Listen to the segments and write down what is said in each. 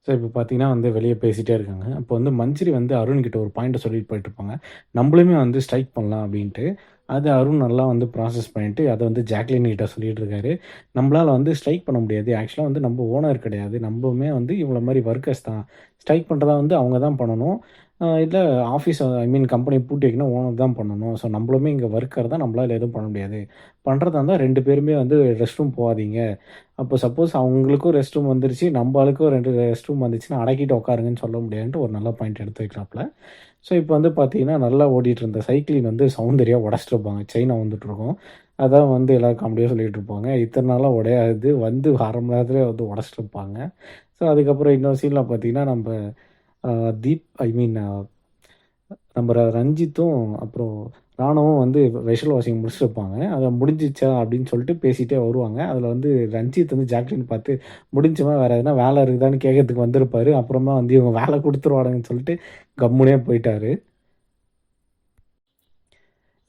So இப்போ பார்த்தீங்கன்னா வந்து வெளிய பேசிட்டே இருக்காங்க. அப்போ வந்து மஞ்சரி வந்து அருண் கிட்ட ஒரு பாயிண்ட்ட சொல்லிட்டு போயிட்டுருப்பாங்க. நம்மளுமே வந்து ஸ்ட்ரைக் பண்ணலாம் அப்டின்ட்டு. அது அருண் நல்லா வந்து ப்ராசஸ் பண்ணிட்டு அத வந்து ஜாக்லின் கிட்ட சொல்லிட்டு இருக்காரு. நம்மளால வந்து ஸ்ட்ரைக் பண்ண முடியாது. ஆக்சுவலா வந்து நம்ம ஓனர் கிடையாது. நம்பவுமே வந்து இவங்கள மாரி வொர்க்கர்ஸ் தான். ஸ்ட்ரைக் பண்றதா வந்து அவங்க தான் பண்ணணும். இல்ல ஆஃபீஸ் ஐ மீன் கம்பெனி பூட்டி வைக்கணும் ஓனர் தான் பண்ணணும். ஸோ நம்மளுமே இங்க வொர்க்கர் தான். நம்மளால எதுவும் பண்ண முடியாது. பண்றதா இருந்தா 2 பேருமே வந்து ரெஸ்ட் ரூம் போவாதீங்க. அப்போ சப்போஸ் அவங்களுக்கும் ரெஸ்ட் ரூம் வந்துருச்சு, நம்ப ஆளுக்கும் 2 ரெஸ்ட் ரூம் வந்துச்சுன்னா, அடக்கிட்டு உட்காருங்கன்னு சொல்ல முடியாதுன்ட்டு ஒரு நல்ல பாயிண்ட் எடுத்து வைக்கிறாப்ல. ஸோ, இப்போ வந்து பார்த்தீங்கன்னா, நல்லா ஓடிட்டு இருந்த சைக்கிளின் வந்து சௌந்தர்யா உடைச்சிட்டு இருப்பாங்க. செயின் அவுந்துட்டுருக்கும். அதான் வந்து எல்லாரும் காமெடியா சொல்லிட்டு இருப்பாங்க. இத்தன நாளா உடையாது, வந்து 1/2 மணி நேரத்திலேயே வந்து உடைச்சிட்டு இருப்பாங்க. ஸோ, அதுக்கப்புறம் இன்னொரு சீன்ல பார்த்தீங்கன்னா, நம்ப தீப் ஐ மீன் நம்ம ரஞ்சித்தும், அப்புறம் ராணுவும் வந்து வெஷல் வாஷிங் முடிச்சிருப்பாங்க. அத முடிஞ்சிச்சா அப்படின்னு சொல்லிட்டு பேசிட்டே வருவாங்க. அதில வந்து ரஞ்சித் வந்து ஜாக்லின் பார்த்து, முடிஞ்சுமா வேற எதனா வேலை இருக்குதான்னு கேட்கறதுக்கு வந்திருப்பாரு. அப்புறமா வந்து இவங்க வேலை குடுத்துருவானுங்கன்னு சொல்லிட்டு கம்முனே போயிட்டாரு.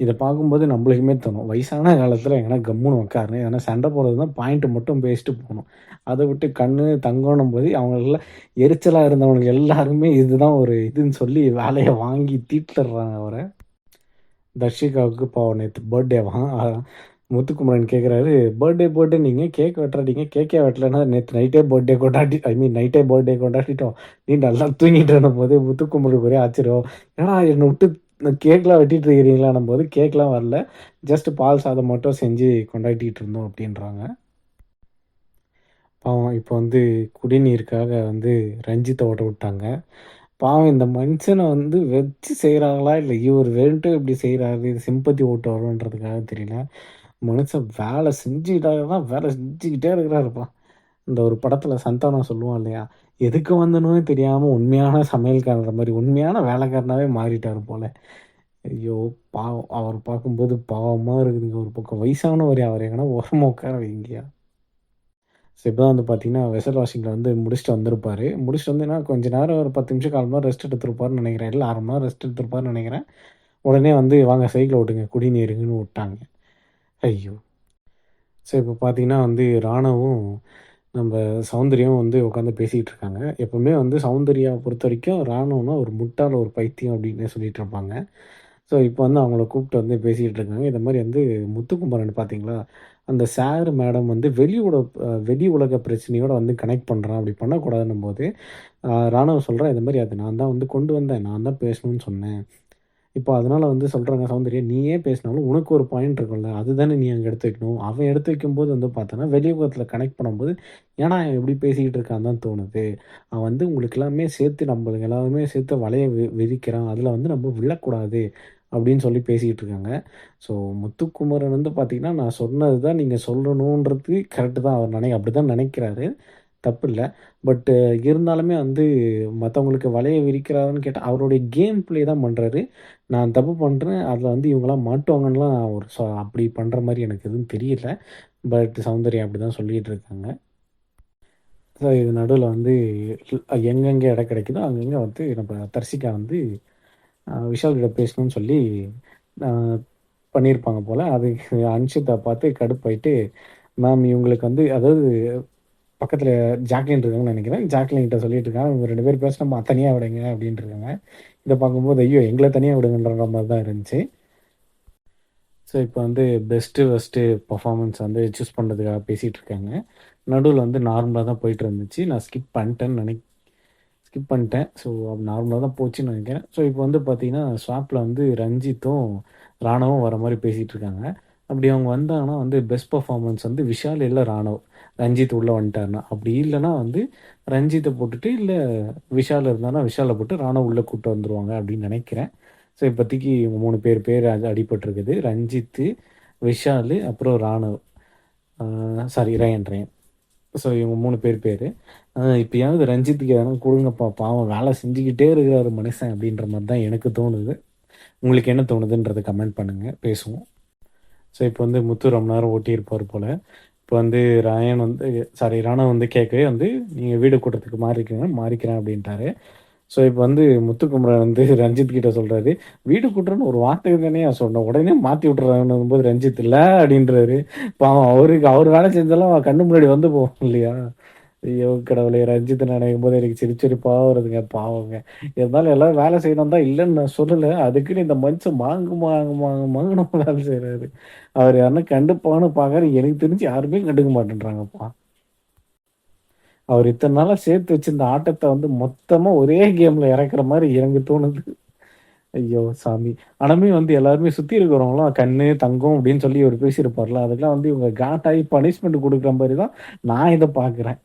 இத பார்க்கும்போது நம்மளுக்குமே தோணும். வயசான காலத்தில எங்கனா கம்முனு உட்காரணும். எதனா சண்டை போடுறதுன்னா பாயிண்ட் மட்டும் பேசிட்டு போணும். அத விட்டு கண்ணு தங்கம்ன்னும்போது அவங்களுக்கெல்லாம் எரிச்சலா இருந்தவனுங்க எல்லாருமே இதுதான் ஒரு இதுன்னு சொல்லி வேலைய வாங்கி தீர்த்துடுறாங்க அவர. தர்ஷிகாவுக்கு பாவம் நேத்து பர்த்டேவாம். முத்துக்குமரன் கேட்குறாரு, பர்த்டேன்னீங்க, கேக் வெட்டுறீங்க, கேக்கே வெட்டலன்னா நேத்து நைட்டே பர்த்டே கொண்டாடி ஐ மீன் நைட்டே பர்த்டே கொண்டாடிட்டோம். நீ நல்லா தூங்கிட்டு இருந்தபோது முத்துக்குமரனுக்கு ஒரே ஆச்சரியம். "என்னடா என்ன விட்டு கேக்லாம் வெட்டிட்டு இருக்கிறீங்களான்னும்போது, கேக்லாம் வரல. ஜஸ்ட் பால் சாதம் மட்டும் செஞ்சு கொண்டாடிட்டு இருந்தோம்" அப்படின்றாங்க. பாவம் இப்போ வந்து குடிநீருக்காக வந்து ரஞ்சித்த ஓட விட்டாங்க. பாவம் இந்த மனுஷன வந்து வச்சு செய்றாங்களா? இல்ல இவரு வேணுன்ட்டே இப்படி செய்றாரு. இது சிம்பத்தி ஓட்டு வரும்ன்றதுக்காக தெரியல. மனுஷன் வேலை வேலை செஞ்சுக்கிட்டே இருக்கிறாருப்பா. இந்த ஒரு படத்துல சந்தானம் சொல்லுவான் இல்லையா? எதுக்கு வந்தனோன்னு தெரியாம உண்மையான சமையல்காரர் மாரி, உண்மையான வேலைக்காரனாவே மாறிட்டாரு போல. ஐயோ! பாவம். அவர பார்க்கும்போது பாவமா இருக்குதுங்க. ஒரு பக்கம் வயசானவரு. அவர எங்கனா ஓரமா உட்கார வைங்கயா. ஸோ இப்ப தான் வந்து பார்த்தீங்கன்னா, வெசல் வாஷிங்கில வந்து முடிச்சுட்டு வந்திருப்பாரு. முடிச்சுட்டு வந்தீங்கன்னா, கொஞ்ச நேரம் ஒரு 10 நிமிஷம், 1/4 மணி நேரம் ரெஸ்ட் எடுத்திருப்பாருன்னு நெனைக்கிறேன். இல்ல 1/2 மணி நேரம் ரெஸ்ட் எடுத்திருப்பாருன்னு நெனைக்கிறேன். உடனே வந்து வாங்க சைக்கிள ஓட்டுங்க, குடிநீருங்கன்னு வுட்டாங்க. ஐயோ! ஸோ இப்ப பார்த்தீங்கன்னா வந்து ராணவும், நம்ப சௌந்தர்யாவும் வந்து உட்காந்து பேசிட்டு இருக்காங்க. எப்பவுமே வந்து சௌந்தர்யாவ பொறுத்தவரைக்கும் ராணுவன்னா ஒரு முட்டாள், ஒரு பைத்தியம் அப்டின்னே சொல்லிட்டு இருப்பாங்க. ஸோ இப்போ வந்து அவங்கள கூப்ட்டு வந்து பேசிட்டு இருக்காங்க. இந்த மாரி வந்து முத்துக்குமரன் பார்த்தீங்களா, அந்த சார், மேடம் வந்து வெளி உலக பிரச்சனையோட வந்து கனெக்ட் பண்றான். அப்படி பண்ணக்கூடாதுன்னும்போது, ராணுவ சொல்றான், "இந்த மாரி அது நான் தான் வந்து கொண்டு வந்தேன். நான் தான் பேசணும்னு சொன்னேன்." இப்போ அதனால வந்து சொல்றாங்க சௌந்தர்யா, "நீயே பேசினாலும் உனக்கு ஒரு பாயிண்ட் இருக்கும்ல. அதுதானே நீ அங்க எடுத்து வைக்கணும்." அவன் எடுத்து வைக்கும்போது வந்து பார்த்தோன்னா, வெளி உலகத்தில கனெக்ட் பண்ணும்போது, "ஏன்டா இவன் இப்படி பேசிக்கிட்டு இருக்கான்னு தான் தோணுது. அவன் வந்து உங்களுக்கு எல்லாமே சேர்த்து நம்மளுக்கு எல்லாருமே சேர்த்து வலைய விரிக்கிறான். அதில வந்து நம்ம விழக்கூடாது." அப்படின்னு சொல்லி பேசிக்கிட்டு இருக்காங்க. ஸோ முத்துக்குமரன் வந்து பார்த்தீங்கன்னா, நான் சொன்னது தான் நீங்க சொல்லணுன்றது கரெக்ட்டு தான். அவர் அப்படிதான் நெனைக்கிறாரு. தப்பில்ல. பட் இருந்தாலுமே வந்து மத்தவங்களுக்கு வலைய விரிக்கிறாருன்னு கேட்டா, அவருடைய கேம் ப்ளே தான் பண்றாரு. நான் தப்பு பண்றேன். அதில வந்து இவங்கலாம் மாட்டுவாங்கன்னுலாம் ஒரு அப்படி பண்ற மாரி எனக்கு எதுவும் தெரியல. பட் சௌந்தர்யா அப்படிதான் சொல்லிட்டு இருக்காங்க. ஸோ இது நடுவுல வந்து எங்கெங்க இடம் கிடைக்குதோ, அங்கங்க வந்து நம்ம தர்ஷிகா வந்து விஷால் கிட்ட பேசணும்னு சொல்லி அ பண்ணியிருப்பாங்க போல. அதுக்கு அன்ஷிதா பார்த்து கடுப்பாயிட்டு, மேம் இவங்களுக்கு வந்து அதாவது பக்கத்தில ஜாக்லின் இருக்காங்கன்னு நெனைக்கிறேன். ஜாக்லின் கிட்ட சொல்லிட்டு இருக்காங்க. இவங்க 2 பேரும் பேசினோமா தனியா விடுங்க அப்டின்ட்டு இருக்காங்க. இத பார்க்கும்போது ஐயோ! எங்கள தனியா விடுங்கன்ற மாரி தான் இருந்துச்சு. ஸோ இப்போ வந்து பெஸ்ட்டு, வொர்ஸ்ட்டு பெர்ஃபார்மன்ஸ் வந்து சூஸ் பண்றதுக்காக பேசிட்டு இருக்காங்க. நடுவுல வந்து நார்மலா தான் போயிட்டு இருந்துச்சு. நான் ஸ்கிப் பண்ணிட்டேன். ஸோ நார்மலா தான் போச்சுன்னு நெனைக்கிறேன். ஸோ இப்போ வந்து பார்த்தீங்கன்னா, ஸ்வாப்ல வந்து ரஞ்சித்தும், ராணவும் வர மாரி பேசிட்டு இருக்காங்க. அப்படி அவங்க வந்தாங்கன்னா வந்து பெஸ்ட் பெர்ஃபார்மன்ஸ் வந்து விஷால் இல்ல ராணவ். ரஞ்சித் உள்ள வந்துட்டாருன்னா. அப்படி இல்லன்னா வந்து ரஞ்சித்த போட்டுட்டு, இல்ல விஷால் இருந்தாருன்னா விஷால போட்டு ராணவ் உள்ள கூட்டு வந்துருவாங்க அப்படின்னு நெனைக்கிறேன். ஸோ இப்போதைக்கு இவங்க 3 பேர் அடிபட்டுருக்குது. ரஞ்சித்து, விஷாலு, அப்புறம் ராணவ். Sorry rayon. ஸோ இவங்க 3 பேரு. இப்பயாவது ரஞ்சித்துக்கு எதனா குடுங்கப்பா! பாவம் வேலை செஞ்சுக்கிட்டே இருக்கிறாரு மனுஷன் அப்டின்ற மாரி தான் எனக்கு தோணுது. உங்களுக்கு என்ன தோணுதுன்றத கமெண்ட் பண்ணுங்க. பேசுவோம். ஸோ இப்போ வந்து முத்து ரொம்ப நேரம் ஓட்டியிருப்பாரு போல. இப்போ வந்து ரயான் வந்து ராணா வந்து கேட்கவே வந்து, "நீங்க வீடு கூட்டுறதுக்கு மாறிக்கங்க, மாறிக்கிறேன்" அப்டின்ட்டாரு. ஸோ இப்போ வந்து முத்துக்குமரன் வந்து ரஞ்சித் கிட்ட சொல்றாரு, "வீடு கூட்டுறேன்னு ஒரு வார்த்தைக்கு தானேய்யா சொன்னேன். உடனே மாத்தி விட்டுறாங்கன்னும்போது" ரஞ்சித் "இல்ல" அப்டின்றாரு. பாவம் அவருக்கு அவர் வேலை செஞ்சாலும் கண்ணு முன்னாடி வந்து போகும் இல்லையா? ஐயோ கடவுளே! ரஞ்சித்த நினைக்கும்போது எனக்கு சிரிச்சிரிப்பா வருதுங்க. பாவங்க. இருந்தாலும் எல்லாரும் வேலை செய்யணும் தான் இல்லன்னு நான் சொல்லல. அதுக்குன்னு இந்த மனுஷன் மாங்குன்னு வேலை செய்றாரு. அவர யாருனா கண்டுப்பான்னு பார்க்குறேன். எனக்கு தெரிஞ்சு யாருமே கண்டுக்க மாட்டேன்றாங்கப்பா. அவர் இத்தன நாளா சேர்த்து வச்சிருந்த ஆட்டத்த வந்து மொத்தமா ஒரே கேம்ல இறக்குற மாரி எனக்கு தோணுது. ஐயோ சாமி! ஆனாலுமே வந்து எல்லாருமே சுத்தி இருக்கிறவங்கலாம் கண்ணு, தங்கம் அப்படின்னு சொல்லி இவரு பேசியிருப்பார்ல. அதுக்கெல்லாம் வந்து இவங்க காண்டாகி பனிஷ்மென்ட் குடுக்குற மாரி தான் நான் இத பார்க்குறேன்.